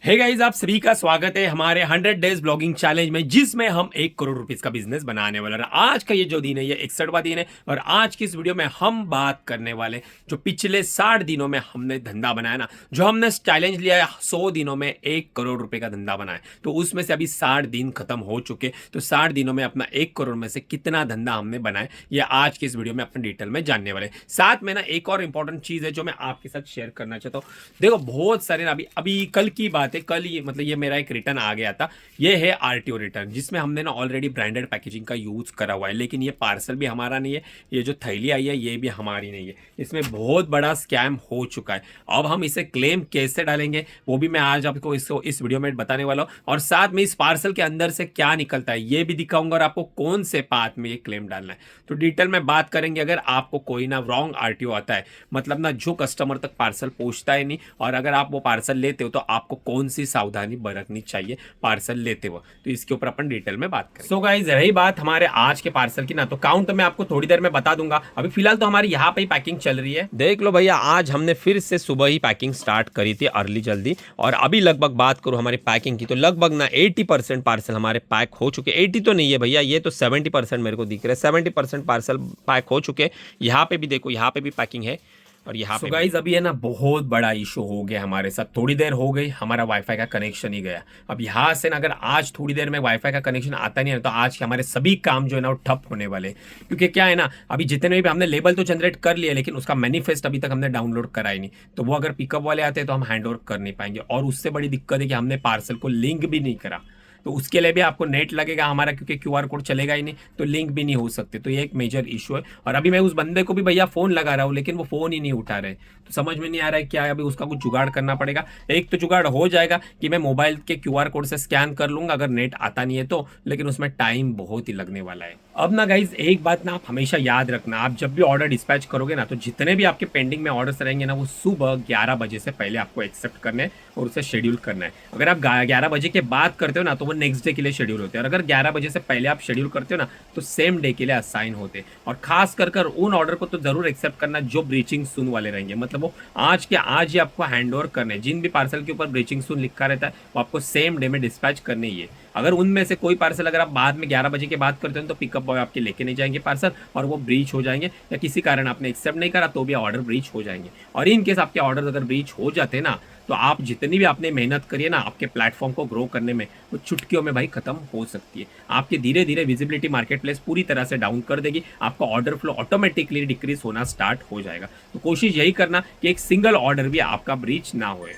Hey guys, आप सभी का स्वागत है हमारे 100 डेज ब्लॉगिंग चैलेंज में, जिसमें हम 1 करोड़ रुपीस का बिजनेस बनाने वाले हैं। आज का ये जो दिन है ये 61वां दिन है और आज की इस वीडियो में हम बात करने वाले जो पिछले 60 दिनों में हमने धंधा बनाया ना, जो हमने चैलेंज लिया है 100 दिनों में 1 करोड़ रुपए का धंधा बनाया, तो उसमें से अभी 60 दिन खत्म हो चुके। तो 60 दिनों में अपना 1 करोड़ में से कितना धंधा हमने बनाया, ये आज की इस वीडियो में अपने डिटेल में जानने वाले। साथ में ना एक और इंपॉर्टेंट चीज है जो मैं आपके साथ शेयर करना चाहता हूँ। देखो, बहुत सारे ना, अभी अभी कल की बात है, कल ये मतलब ये मेरा एक रिटर्न आ गया था। ये है आरटीओ रिटर्न, जिसमें हमने ना ऑलरेडी ब्रांडेड पैकेजिंग का यूज करा हुआ है, लेकिन ये पार्सल भी हमारा नहीं है, ये जो थैली आई है ये भी हमारी नहीं है। इसमें बहुत बड़ा स्कैम हो चुका है। अब हम इसे क्लेम कैसे डालेंगे वो भी मैं आज आपको इस वीडियो में बताने वाला हूँ, और साथ में इस पार्सल के अंदर से क्या निकलता है ये भी दिखाऊंगा, और आपको कौन से पार्ट में ये क्लेम डालना है तो डिटेल में बात करेंगे। अगर आपको कोई ना रॉन्ग आरटीओ आता है, मतलब ना जो कस्टमर तक पार्सल पहुंचता है नहीं, और अगर आप वो पार्सल लेते हो तो आपको कौन सी सावधानी बरतनी चाहिए पार्सल लेते हो, तो इसके ऊपर अपन डिटेल में बात करें। सो गाइस, रही बात हमारे आज के पार्सल की ना, तो काउंट मैं आपको थोड़ी देर में बता दूंगा। अभी फिलहाल तो हमारी यहाँ पे ही पैकिंग चल रही है। देख लो भैया, आज हमने फिर से सुबह ही पैकिंग स्टार्ट करी थी अर्ली जल्दी, और अभी लगभग बात करूँ हमारी पैकिंग की तो लगभग ना 80% पार्सल हमारे पैक हो चुके। 80 तो नहीं है भैया, ये तो 70% मेरे को दिख रहा है। 70% पार्सल पैक हो चुके। यहाँ पे भी देखो, यहाँ पे भी पैकिंग है, और यहाँ पे गाइस अभी है ना बहुत बड़ा इशू हो गया हमारे साथ। थोड़ी देर हो गई हमारा वाईफाई का कनेक्शन ही गया। अब यहाँ से ना अगर आज थोड़ी देर में वाईफाई का कनेक्शन आता नहीं है तो आज के हमारे सभी काम जो है ना वो ठप होने वाले। क्योंकि क्या है ना, अभी जितने भी हमने लेबल तो जनरेट कर लिया, लेकिन उसका मैनिफेस्ट अभी तक हमने डाउनलोड करा ही नहीं, तो वो अगर पिकअप वाले आते हैं तो हम हैंड ओवर कर नहीं पाएंगे। और उससे बड़ी दिक्कत है कि हमने पार्सल को लिंक भी नहीं करा, तो उसके लिए भी आपको नेट लगेगा हमारा, क्योंकि क्यूआर कोड चलेगा ही नहीं, तो लिंक भी नहीं हो सकते। तो ये एक मेजर इशू है। और अभी मैं उस बंदे को भी भैया फोन लगा रहा हूँ, लेकिन वो फोन ही नहीं उठा रहे, तो समझ में नहीं आ रहा है क्या है। अभी उसका कुछ जुगाड़ करना पड़ेगा। एक तो जुगाड़ हो जाएगा कि मैं मोबाइल के क्यूआर कोड से स्कैन कर लूंगा अगर नेट आता नहीं है तो, लेकिन उसमें टाइम बहुत ही लगने वाला है। अब ना गाइज, एक बात ना आप हमेशा याद रखना, आप जब भी ऑर्डर डिस्पैच करोगे ना, तो जितने भी आपके पेंडिंग में ऑर्डर्स रहेंगे ना, वो सुबह 11 बजे से पहले आपको एक्सेप्ट करने हैं और उसे शेड्यूल करना है। अगर आप 11 बजे के बाद करते हो ना, तो वो नेक्स्ट डे के लिए शेड्यूल होते हैं, और अगर 11 बजे से पहले आप शेड्यूल करते हो ना, तो सेम डे के लिए असाइन होते हैं। और खास कर उन ऑर्डर को तो जरूर एक्सेप्ट करना जो ब्रीचिंग सून वाले रहेंगे, मतलब वो आज के आज ही आपको हैंड ओवर करने। जिन भी पार्सल के ऊपर ब्रीचिंग सून लिखा रहता है वो आपको सेम डे में डिस्पैच करने ही है। अगर उनमें से कोई पार्सल अगर आप बाद में 11 बजे के बाद करते हो तो पिकअप बॉय आपके लेके नहीं जाएंगे पार्सल, और वो ब्रीच हो जाएंगे, या किसी कारण आपने एक्सेप्ट नहीं करा तो भी ऑर्डर ब्रीच हो जाएंगे। और इन केस आपके ऑर्डर अगर ब्रीच हो जाते हैं ना, तो आप जितनी भी आपने मेहनत करी है ना आपके प्लेटफॉर्म को ग्रो करने में, वो चुटकियों में भाई खत्म हो सकती है। आपके धीरे धीरे विजिबिलिटी मार्केट प्लेस पूरी तरह से डाउन कर देगी, आपका ऑर्डर फ्लो ऑटोमेटिकली डिक्रीज होना स्टार्ट हो जाएगा। तो कोशिश यही करना कि एक सिंगल ऑर्डर भी आपका ब्रीच ना होए।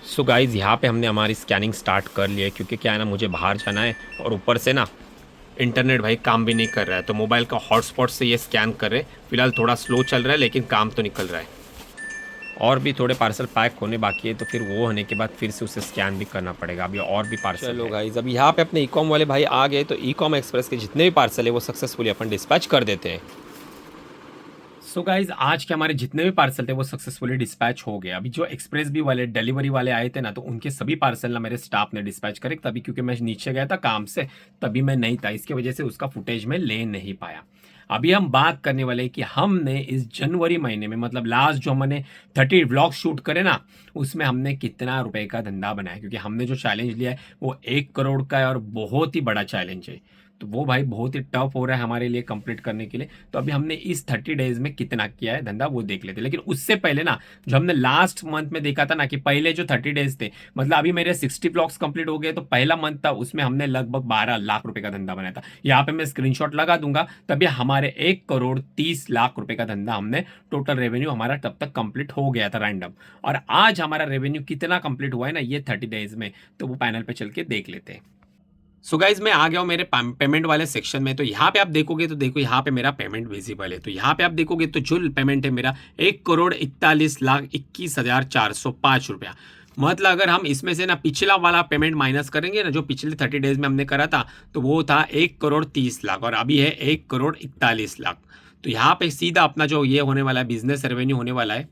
सो गाइज, यहाँ पे हमने हमारी स्कैनिंग स्टार्ट कर ली है, क्योंकि क्या है ना, मुझे बाहर जाना है और ऊपर से ना इंटरनेट भाई काम भी नहीं कर रहा है, तो मोबाइल का हॉटस्पॉट से ये स्कैन कर रहे हैं। फिलहाल थोड़ा स्लो चल रहा है, लेकिन काम तो निकल रहा है। और भी थोड़े पार्सल पैक होने बाकी है, तो फिर वो होने के बाद फिर से उसे स्कैन भी करना पड़ेगा। अभी और भी पार्सल। चलो गाइस, अभी यहाँ पे अपने ई-कॉम वाले भाई आ गए, तो ई-कॉम एक्सप्रेस के जितने भी पार्सल है वो सक्सेसफुली अपन डिस्पैच कर देते हैं। सो गाइज, आज के हमारे जितने भी पार्सल थे वो सक्सेसफुली डिस्पैच हो गए। अभी जो एक्सप्रेस भी वाले डिलीवरी वाले आए थे ना, तो उनके सभी पार्सल ना मेरे स्टाफ ने डिस्पैच करे। तभी क्योंकि मैं नीचे गया था काम से, तभी मैं नहीं था, इसकी वजह से उसका फुटेज में ले नहीं पाया। अभी हम बात करने वाले कि हमने इस जनवरी महीने में, मतलब लास्ट जो हमने 30 व्लॉग शूट करे ना, उसमें हमने कितना रुपए का धंधा बनाया। क्योंकि हमने जो चैलेंज लिया है वो 1 करोड़ का है, और बहुत ही बड़ा चैलेंज है, तो वो भाई बहुत ही टफ हो रहा है हमारे लिए कंप्लीट करने के लिए। तो अभी हमने इस 30 डेज में कितना किया है धंधा वो देख लेते। लेकिन उससे पहले ना, जो हमने लास्ट मंथ में देखा था ना, कि पहले जो 30 डेज थे, मतलब अभी मेरे 60 ब्लॉग्स कंप्लीट हो गए, तो पहला मंथ था उसमें हमने लगभग 12 लाख रुपए का धंधा बनाया था। यहाँ पे मैं स्क्रीनशॉट लगा दूंगा, तभी हमारे 1 करोड़ 30 लाख रुपए का धंधा हमने टोटल रेवेन्यू हमारा तब तक कंप्लीट हो गया था रैंडम। और आज हमारा रेवेन्यू कितना कंप्लीट हुआ है ना ये 30 डेज में, तो वो पैनल पे चल के देख लेते हैं। सो गाइज, मैं आ गया हूँ मेरे पेमेंट वाले सेक्शन में। तो यहाँ पे आप देखोगे तो देखो, यहाँ पे मेरा पेमेंट विजिबल है। तो यहाँ पे आप देखोगे तो जो पेमेंट है मेरा 1 करोड़ 41 लाख 21 हजार 405 रुपया। मतलब अगर हम इसमें से ना पिछला वाला पेमेंट माइनस करेंगे ना, जो पिछले 30 डेज में हमने करा था, तो वो था 1 करोड़ 30 लाख, और अभी है 1 करोड़ 41 लाख। तो यहाँ पे सीधा अपना जो ये होने वाला है बिजनेस रेवेन्यू होने वाला है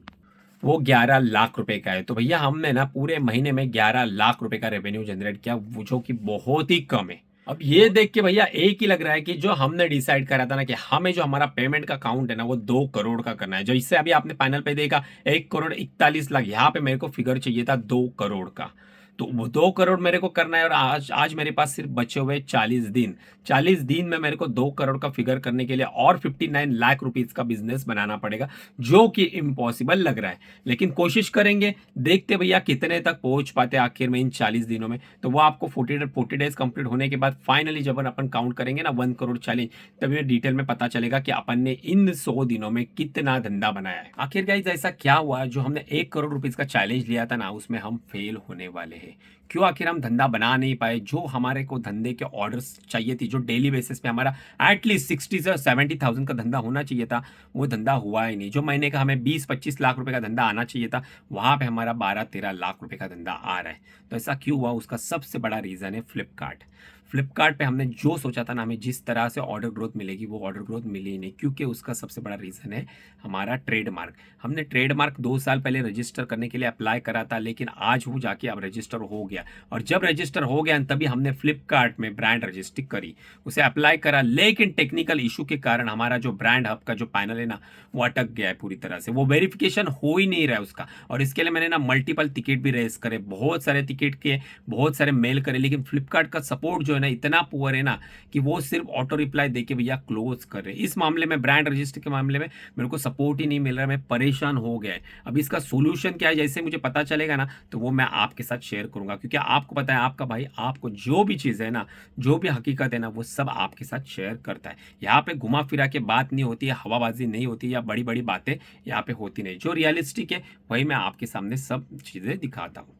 वो 11 लाख रुपए का है। तो भैया हमने ना पूरे महीने में 11 लाख रुपए का रेवेन्यू जनरेट किया, वो जो कि बहुत ही कम है। अब ये देख के भैया एक ही लग रहा है कि जो हमने डिसाइड करा था ना, कि हमें जो हमारा पेमेंट का काउंट है ना वो 2 करोड़ का करना है। जो इससे अभी आपने पैनल पे देखा 1 करोड़ 41 लाख, यहाँ पे मेरे को फिगर चाहिए था 2 करोड़ का। तो वो 2 करोड़ मेरे को करना है और आज आज मेरे पास सिर्फ बचे हुए 40 दिन। 40 दिन में मेरे को 2 करोड़ का फिगर करने के लिए और 59 लाख रुपीज का बिजनेस बनाना पड़ेगा, जो कि इम्पॉसिबल लग रहा है। लेकिन कोशिश करेंगे, देखते भैया कितने तक पहुंच पाते हैं आखिर में इन 40 दिनों में। तो वो आपको 40 डेज कंप्लीट होने के बाद फाइनली जब अपन काउंट करेंगे ना 1 करोड़ चैलेंज, तभी डिटेल में पता चलेगा कि अपन ने इन 100 दिनों में कितना धंधा बनाया है। आखिर गाइस ऐसा क्या हुआ, जो हमने 1 करोड़ रुपीज का चैलेंज लिया था ना, उसमें हम फेल होने वाले हैं। क्यों आखिर हम धंधा बना नहीं पाए? जो हमारे को धंधे के ऑर्डर्स चाहिए थी, जो डेली बेसिस पे हमारा एटलीस्ट 60 से 70,000 का धंधा होना चाहिए था, वो धंधा हुआ ही नहीं। जो महीने का हमें 20-25 लाख रुपए का धंधा आना चाहिए था, वहां पे हमारा 12-13 लाख रुपए का धंधा आ रहा है। तो ऐसा क्यों हुआ? उसका सबसे बड़ा रीजन है फ्लिपकार्ट। फ्लिपकार्ट पे हमने जो सोचा था ना, हमें जिस तरह से ऑर्डर ग्रोथ मिलेगी, वो ऑर्डर ग्रोथ मिली ही नहीं। क्योंकि उसका सबसे बड़ा रीज़न है हमारा ट्रेडमार्क। हमने ट्रेडमार्क 2 साल पहले रजिस्टर करने के लिए अप्लाई करा था, लेकिन आज वो जाके अब रजिस्टर हो गया। और जब रजिस्टर हो गया तभी हमने फ्लिपकार्ट में ब्रांड रजिस्ट्री करी, उसे अप्लाई करा। लेकिन टेक्निकल इशू के कारण हमारा जो ब्रांड हब का जो पैनल है ना, वो अटक गया है पूरी तरह से। वो वेरिफिकेशन हो ही नहीं रहा है उसका। और इसके लिए मैंने ना मल्टीपल टिकट भी रेस करे, बहुत सारे टिकट के बहुत सारे मेल करे, लेकिन फ्लिपकार्ट का सपोर्ट जो है ना इतना पुअर है ना, कि वो सिर्फ ऑटो रिप्लाई देके भैया क्लोज कर रहे। इस मामले में, ब्रांड रजिस्टर के मामले में मेरे को सपोर्ट ही नहीं मिल रहा है। मैं परेशान हो गया है। अब इसका सोल्यूशन क्या है, जैसे मुझे पता चलेगा ना, तो वो मैं आपके साथ शेयर करूंगा। क्योंकि आपको पता है, आपका भाई आपको जो भी चीज़ है ना, जो भी हकीकत है ना, वो सब आपके साथ शेयर करता है। यहाँ पे घुमा फिरा के बात नहीं होती है, हवाबाजी नहीं होती, या बड़ी बड़ी बातें यहाँ पे होती नहीं। जो रियलिस्टिक है वही मैं आपके सामने सब चीज़ें दिखाता हूँ।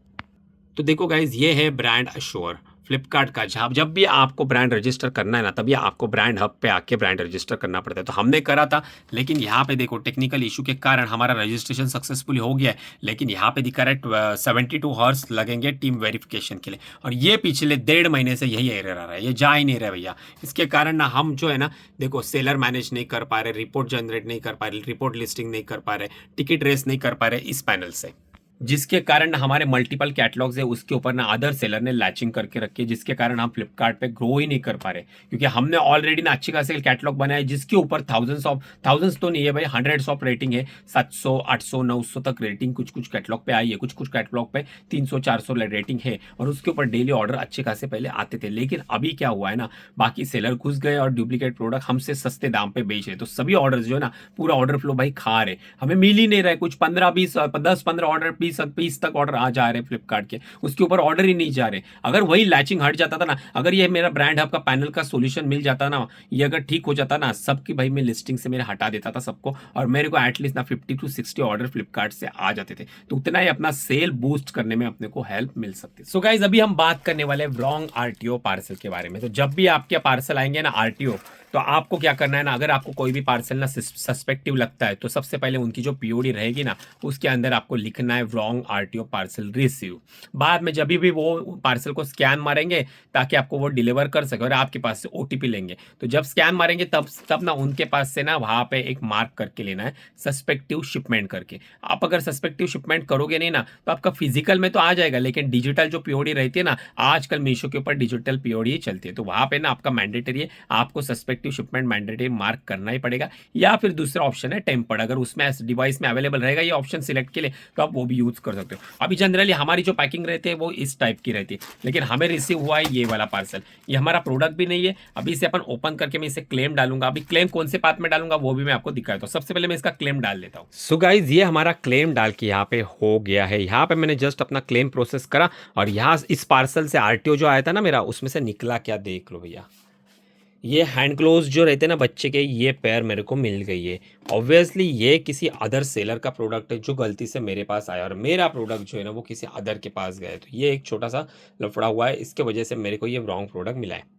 तो देखो गाइज, ये है ब्रांड अश्योर फ्लिपकार्ट का। जब भी आपको ब्रांड रजिस्टर करना है ना, तभी आपको ब्रांड हब पे आके ब्रांड रजिस्टर करना पड़ता है। तो हमने करा था, लेकिन यहाँ पे देखो टेक्निकल इशू के कारण हमारा रजिस्ट्रेशन सक्सेसफुली हो गया है। लेकिन यहाँ पे दिखा रहा है 72 हॉर्स लगेंगे टीम वेरिफिकेशन के लिए। और ये पिछले 1.5 महीने से यही एरर आ रहा है, ये जा ही नहीं रहा भैया। इसके कारण ना हम जो है ना, देखो सेलर मैनेज नहीं कर पा रहे, रिपोर्ट जनरेट नहीं कर पा रहे, रिपोर्ट लिस्टिंग नहीं कर पा रहे, टिकट रेस नहीं कर पा रहे इस पैनल से। जिसके कारण हमारे मल्टीपल कैटलॉग्स है, उसके ऊपर ना अदर सेलर ने लैचिंग करके रखी है, जिसके कारण हम फ्लिपकार्ट पे ग्रो ही नहीं कर पा रहे। क्योंकि हमने ऑलरेडी ना अच्छी खासी कैटलॉग बनाया, जिसके ऊपर थाउजेंड्स तो नहीं है भाई, हंड्रेड्स ऑफ रेटिंग है। 700, 800, 900 तक रेटिंग कुछ कुछ कैटलॉग पे आई है, कुछ कुछ कैटलॉग पे 300, 400 रेटिंग है। और उसके ऊपर डेली ऑर्डर अच्छे खासे पहले आते थे। लेकिन अभी क्या हुआ है ना, बाकी सेलर घुस गए और डुप्लीकेट प्रोडक्ट हमसे सस्ते दाम पे बेच रहे। तो सभी ऑर्डर जो है ना, पूरा ऑर्डर फ्लो भाई खा रहे, हमें मिल ही नहीं रहा है। कुछ 15-20, 10-15 ऑर्डर, 20 तक ऑर्डर आ जा रहे फ्लिपकार्ट के, उसके ऊपर ऑर्डर ही नहीं जा रहे। अगर वही लैचिंग हट जाता था ना, अगर ये मेरा ब्रांड हब का पैनल का सोल्यूशन मिल जाता ना, ये अगर ठीक हो जाता ना, सबकी भाई मैं लिस्टिंग से मेरे हटा देता था सबको, और मेरे को एटलीस्ट ना 50 to 60 ऑर्डर फ्लिपकार्ट से आ जाते थे। तो उतना ही अपना सेल बूस्ट करने में अपने को हेल्प मिल सकती है। सो गाइज, अभी हम बात करने वाले रॉन्ग आरटीओ पार्सल के बारे में। तो जब भी आपके पार्सल आएंगे ना आरटीओ, तो आपको क्या करना है ना, अगर आपको कोई भी पार्सल ना सस्पेक्टिव लगता है, तो सबसे पहले उनकी जो पीओडी रहेगी ना, उसके अंदर आपको लिखना है रॉन्ग आरटीओ पार्सल रिसीव। बाद में जब भी वो पार्सल को स्कैन मारेंगे, ताकि आपको वो डिलीवर कर सके, और आपके पास से ओटीपी लेंगे, तो जब स्कैन मारेंगे तब ना उनके पास से ना वहां पे एक मार्क करके लेना है, सस्पेक्टिव शिपमेंट करके। आप अगर सस्पेक्टिव शिपमेंट करोगे नहीं ना, तो आपका फिजिकल में तो आ जाएगा, लेकिन डिजिटल जो पीओडी रहती है ना, आजकल मीशो के ऊपर डिजिटल पीओडी चलती है, तो वहां पे ना आपका मैंडेटरी है, आपको सस्पेक्टिव शिपमेंट मैंडेटरी मार्क करना ही पड़ेगा। या फिर दूसरा ऑप्शन है टेम्पर्ड, अगर उसमें डिवाइस में अवेलेबल रहेगा ये ऑप्शन सिलेक्ट के लिए, तो आप वो भी यूज कर सकते हो। अभी जनरली हमारी जो पैकिंग रहती है वो इस टाइप की रहती है, लेकिन हमें रिसीव हुआ है ये वाला पार्सल। ये हमारा प्रोडक्ट भी नहीं है। अभी इसे अपन ओपन करके मैं इसे क्लेम डालूंगा। अभी क्लेम कौन से पार्ट में डालूंगा वो भी मैं आपको दिखाता हूँ। सबसे पहले मैं इसका क्लेम डाल देता हूँ। सो गाइज, ये हमारा क्लेम डाल के यहाँ पे हो गया है। यहाँ पे मैंने जस्ट अपना क्लेम प्रोसेस करा, और यहाँ इस पार्सल से आरटीओ जो आया था ना मेरा, उसमें से निकला क्या देख लो भैया। ये हैंड ग्लोव्स जो रहते हैं ना बच्चे के, ये पैर मेरे को मिल गई है। ऑब्वियसली ये किसी अदर सेलर का प्रोडक्ट है, जो गलती से मेरे पास आया, और मेरा प्रोडक्ट जो है ना वो किसी अदर के पास गया है। तो ये एक छोटा सा लफड़ा हुआ है, इसके वजह से मेरे को ये रॉन्ग प्रोडक्ट मिला है।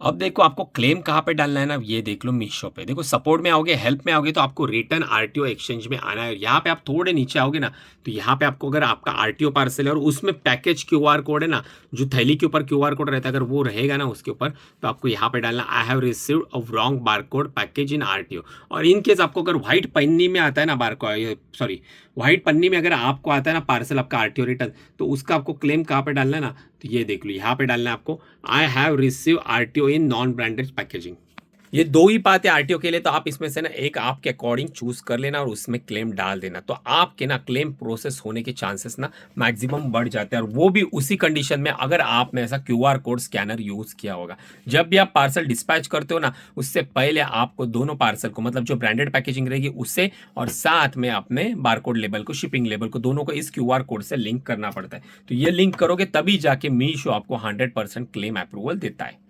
अब देखो आपको क्लेम कहाँ पे डालना है ना, ये देख लो मीशो पे। देखो सपोर्ट में आओगे, हेल्प में आओगे, तो आपको रिटर्न आरटीओ एक्सचेंज में आना है। यहाँ पे आप थोड़े नीचे आओगे ना, तो यहाँ पे आपको, अगर आपका आरटीओ पार्सल है और उसमें पैकेज क्यूआर कोड है ना, जो थैली के ऊपर क्यूआर कोड रहता है, अगर वो रहेगा ना उसके ऊपर, तो आपको यहाँ पे डालना I have received a wrong barcode package in RTO. और इन केस आपको अगर व्हाइट पन्नी में आता है ना व्हाइट पन्नी में अगर आपको आता है ना पार्सल आपका आरटीओ रिटर्न, तो उसका आपको क्लेम कहाँ पे डालना है ना, तो ये देख लो यहाँ पे डालना है आपको, I have receive RTO in non branded packaging. ये दो ही बात है आरटीओ के लिए, तो आप इसमें से ना एक आपके अकॉर्डिंग चूज कर लेना और उसमें क्लेम डाल देना, तो आपके ना क्लेम प्रोसेस होने के चांसेस ना मैक्सिमम बढ़ जाते हैं, और वो भी उसी कंडीशन में अगर आपने ऐसा क्यूआर कोड स्कैनर यूज किया होगा। जब भी आप पार्सल डिस्पैच करते हो ना, उससे पहले आपको दोनों पार्सल को, मतलब जो ब्रांडेड पैकेजिंग रहेगी उससे और साथ में अपने बारकोड लेबल को, शिपिंग लेबल को, दोनों को इस क्यूआर कोड से लिंक करना पड़ता है। तो ये लिंक करोगे तभी जाके मीशो आपको 100% क्लेम अप्रूवल देता है।